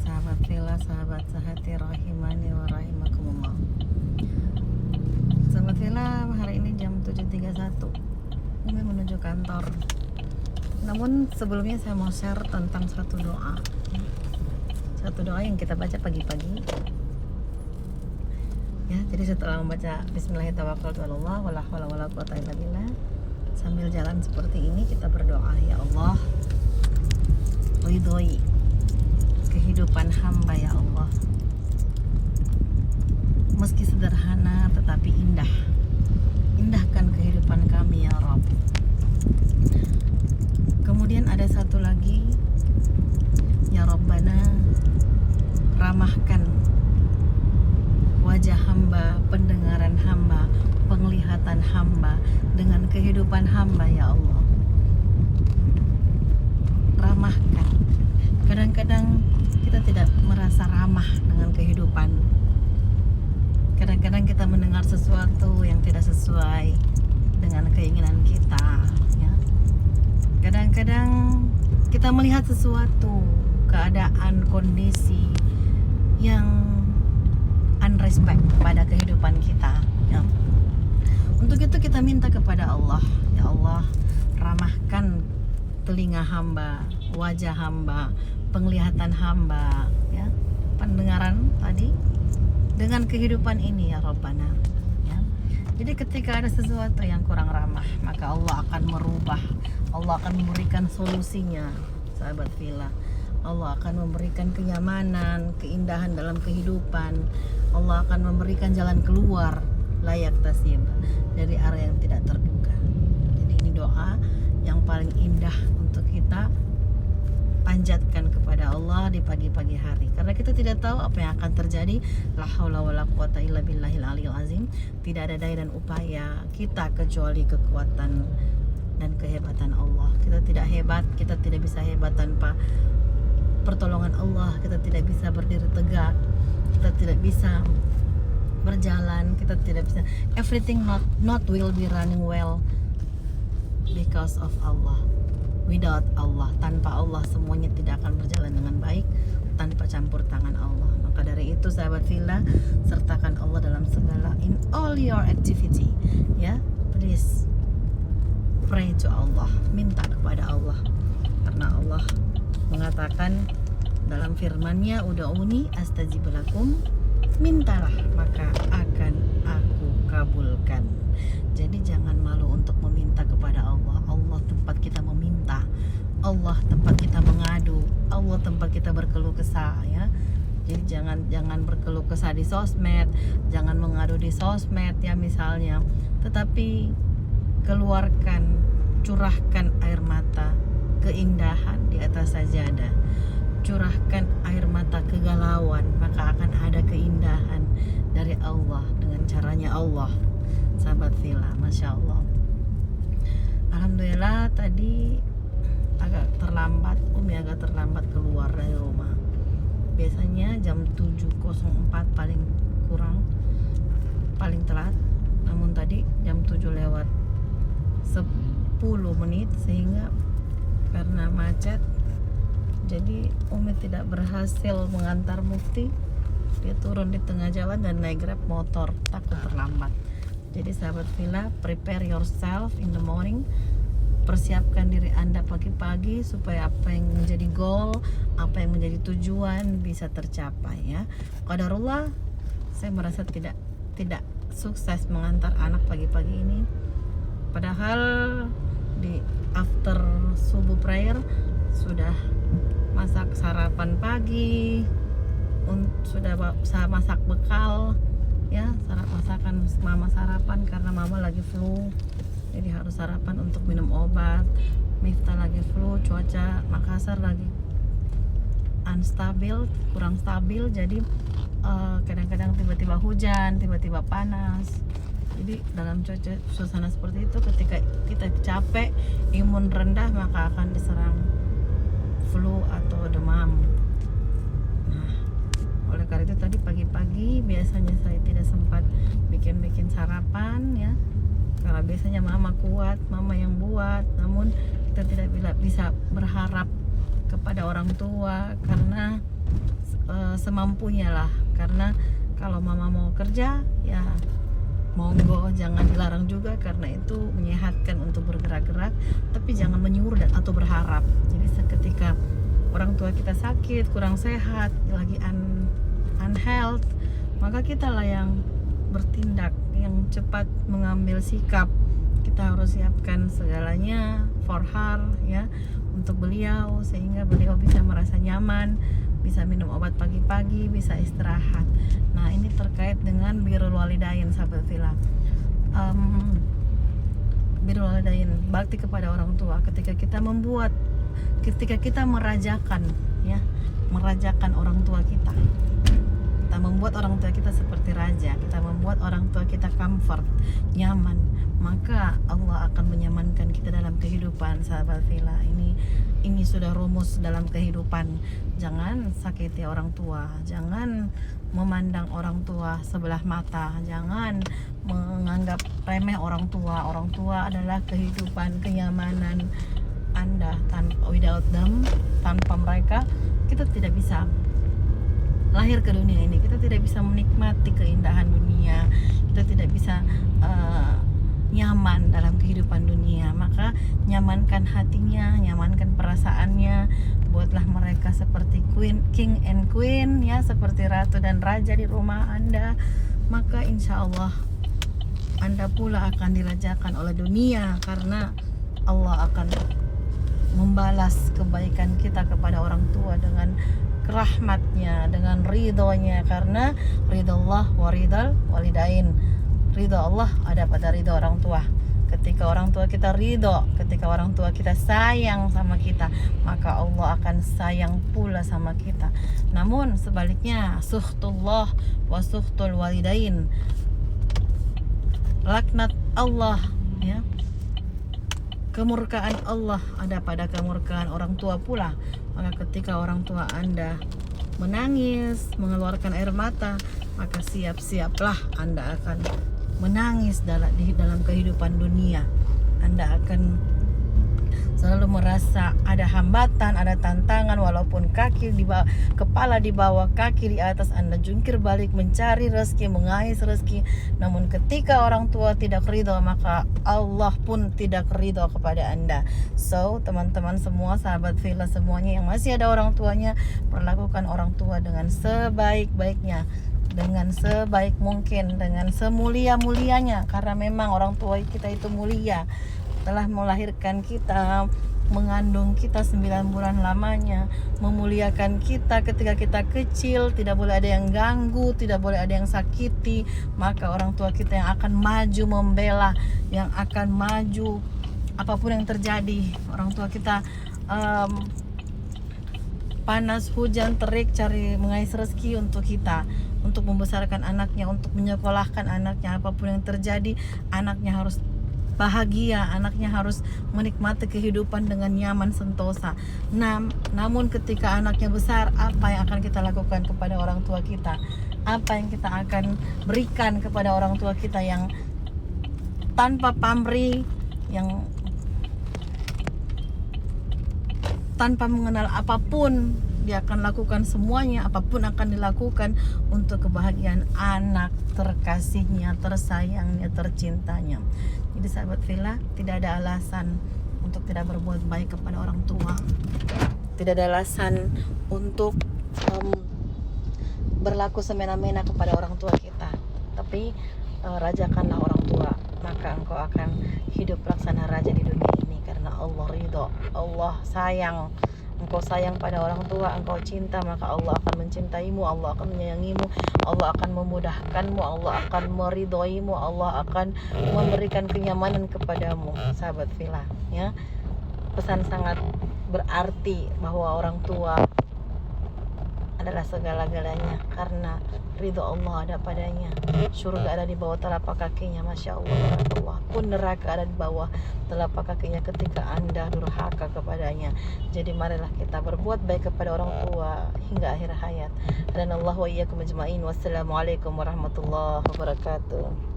sahabat Villa, sahabat sehati rahimani wa rahimakumullah. Sahabat Villa, hari ini jam 7.31 Umi menuju kantor. Namun sebelumnya saya mau share tentang satu doa. Satu doa yang kita baca pagi-pagi. Ya, jadi setelah membaca Bismillahirrahmanirrahim, wala haula wala quwata illa billah, sambil jalan seperti ini kita berdoa, ya Allah, ridhoi kehidupan hamba ya Allah, meski sederhana tetapi indah. Indahkan kehidupan kami ya Rabb. Kemudian ada satu lagi, ya Rabbana, ramahkan wajah hamba, pendengaran hamba, penglihatan hamba dengan kehidupan hamba ya Allah. Ramahkan. Kadang-kadang kita tidak merasa ramah dengan kehidupan. Kadang-kadang kita mendengar sesuatu yang tidak sesuai dengan keinginan kita, ya. Kadang-kadang kita melihat sesuatu, keadaan, kondisi yang unrespect pada kehidupan kita, ya. Untuk itu kita minta kepada Allah, ya Allah, ramahkan telinga hamba, wajah hamba, penglihatan hamba, ya, pendengaran tadi dengan kehidupan ini ya Rabbana, ya. Jadi ketika ada sesuatu yang kurang ramah, maka Allah akan merubah, Allah akan memberikan solusinya, sahabat Villa. Allah akan memberikan kenyamanan, keindahan dalam kehidupan. Allah akan memberikan jalan keluar layak tasib dari arah yang tidak terduga. Jadi ini doa yang paling indah untuk kita panjatkan kepada Allah di pagi-pagi hari, karena kita tidak tahu apa yang akan terjadi. La haula wala quwata illa billahil aliyil azim. Tidak ada daya dan upaya kita kecuali kekuatan dan kehebatan Allah. Kita tidak hebat, kita tidak bisa hebat tanpa pertolongan Allah. Kita tidak bisa berdiri tegak, kita tidak bisa berjalan, kita tidak bisa, everything not will be running well because of Allah. Without Allah, tanpa Allah semuanya tidak akan berjalan dengan baik, tanpa campur tangan Allah. Maka dari itu sahabat Villa, sertakan Allah dalam segala, in all your activity, ya. Please pray to Allah, minta kepada Allah, karena Allah mengatakan dalam firman-Nya, ud'uni astajib lakum, mintalah maka akan aku kabulkan. Jadi jangan malu untuk meminta kepada Allah. Allah tempat kita meminta, Allah tempat kita mengadu, Allah tempat kita berkeluh kesah, ya. Jadi jangan berkeluh kesah di sosmed, jangan mengadu di sosmed, ya misalnya, tetapi keluarkan, curahkan air mata keindahan di atas sajadah, curahkan air mata kegalauan, maka akan ada keindahan dari Allah dengan caranya Allah, sahabat Villa. Masya Allah. Alhamdulillah tadi agak terlambat, Umi agak terlambat keluar dari rumah. Biasanya jam 7.04 paling kurang, paling telat. Namun tadi jam 7 lewat 10 menit, sehingga karena macet jadi Umi tidak berhasil mengantar Mufti. Dia turun di tengah jalan dan naik Grab motor, takut terlambat. Jadi sahabat Villa, prepare yourself in the morning. Persiapkan diri Anda pagi-pagi supaya apa yang menjadi goal, apa yang menjadi tujuan bisa tercapai, ya. Qadarullah, saya merasa tidak sukses mengantar anak pagi-pagi ini. Padahal di after subuh prayer sudah masak sarapan pagi, sudah masak bekal, ya, masakan mama sarapan karena mama lagi flu, jadi harus sarapan untuk minum obat. Miftah lagi flu, cuaca Makassar lagi unstabil, kurang stabil, jadi kadang-kadang tiba-tiba hujan, tiba-tiba panas. Jadi dalam suasana seperti itu, ketika kita capek, imun rendah, maka akan diserang flu atau demam. Nah, oleh karena itu tadi pagi-pagi biasanya saya tidak sempat bikin sarapan, ya, karena biasanya mama kuat, mama yang buat. Namun kita tidak bisa berharap kepada orang tua karena semampunya lah. Karena kalau mama mau kerja ya monggo, jangan dilarang juga karena itu menyehatkan untuk bergerak-gerak, tapi jangan menyuruh atau berharap. Jadi seketika orang tua kita sakit, kurang sehat, lagi unhealth, maka kita lah yang bertindak, yang cepat mengambil sikap. Kita harus siapkan segalanya for her ya, untuk beliau, sehingga beliau bisa merasa nyaman, bisa minum obat pagi-pagi, bisa istirahat. Nah, ini terkait dengan birrul walidain, sahabat Villa. Birrul walidain, bakti kepada orang tua. Ketika kita merajakan ya, merajakan orang tua kita. Kita membuat orang tua kita seperti raja, kita membuat orang tua kita comfort, nyaman, maka Allah akan menyamankan kita dalam kehidupan, sahabat Villa. Ini sudah rumus dalam kehidupan. Jangan sakiti orang tua, jangan memandang orang tua sebelah mata, jangan menganggap remeh orang tua. Orang tua adalah kehidupan, kenyamanan Anda. Without them, tanpa mereka kita tidak bisa lahir ke dunia ini, kita tidak bisa menikmati keindahan dunia, kita tidak bisa nyaman dalam kehidupan dunia. Maka nyamankan hatinya, nyamankan perasaannya, buatlah mereka seperti king and queen ya, seperti ratu dan raja di rumah Anda. Maka insya Allah Anda pula akan dirajakan oleh dunia, karena Allah akan membalas kebaikan kita kepada orang tua dengan rahmatnya, dengan ridhonya. Karena ridho Allah wa ridhal walidain, ridho Allah ada pada ridho orang tua. Ketika orang tua kita ridho, ketika orang tua kita sayang sama kita, maka Allah akan sayang pula sama kita. Namun sebaliknya, suhtullah wa suhtul walidain, laknat Allah ya, kemurkaan Allah ada pada kemurkaan orang tua pula. Maka ketika orang tua Anda menangis, mengeluarkan air mata, maka siap-siaplah Anda akan menangis dalam kehidupan dunia. Anda akan selalu merasa ada hambatan, ada tantangan, walaupun kaki di bawah, kepala di bawah, kaki di atas, Anda jungkir balik mencari rezeki, mengais rezeki. Namun ketika orang tua tidak ridho, maka Allah pun tidak ridho kepada Anda. So, teman-teman semua, sahabat Villa semuanya yang masih ada orang tuanya, perlakukan orang tua dengan sebaik-baiknya, dengan sebaik mungkin, dengan semulia-mulianya, karena memang orang tua kita itu mulia. Telah melahirkan kita, mengandung kita 9 bulan lamanya, memuliakan kita ketika kita kecil, tidak boleh ada yang ganggu, tidak boleh ada yang sakiti. Maka orang tua kita yang akan maju membela, yang akan maju apapun yang terjadi. Orang tua kita panas, hujan, terik, cari mengais rezeki untuk kita, untuk membesarkan anaknya, untuk menyekolahkan anaknya. Apapun yang terjadi, anaknya harus bahagia, anaknya harus menikmati kehidupan dengan nyaman sentosa. Namun ketika anaknya besar, apa yang akan kita lakukan kepada orang tua kita? Apa yang kita akan berikan kepada orang tua kita yang tanpa pamrih, yang tanpa mengenal apapun? Dia akan lakukan semuanya, apapun akan dilakukan untuk kebahagiaan anak terkasihnya, tersayangnya, tercintanya. Jadi sahabat Villa, tidak ada alasan untuk tidak berbuat baik kepada orang tua. Tidak ada alasan untuk berlaku semena-mena kepada orang tua kita. Tapi rajakanlah orang tua, maka engkau akan hidup laksana raja di dunia ini. Karena Allah ridho, Allah sayang. Engkau sayang pada orang tua, engkau cinta, maka Allah akan mencintaimu, Allah akan menyayangimu, Allah akan memudahkanmu, Allah akan meridhoimu, Allah akan memberikan kenyamanan kepadamu, sahabat Villa ya. Pesan sangat berarti bahwa orang tua adalah segala-galanya, karena ridho Allah ada padanya. Surga ada di bawah telapak kakinya, Masya Allah, Allah pun neraka ada di bawah telapak kakinya ketika Anda durhaka kepadanya. Jadi marilah kita berbuat baik kepada orang tua hingga akhir hayat. Dan Allah wa iyyakum ajma'in. Wassalamualaikum warahmatullahi wabarakatuh.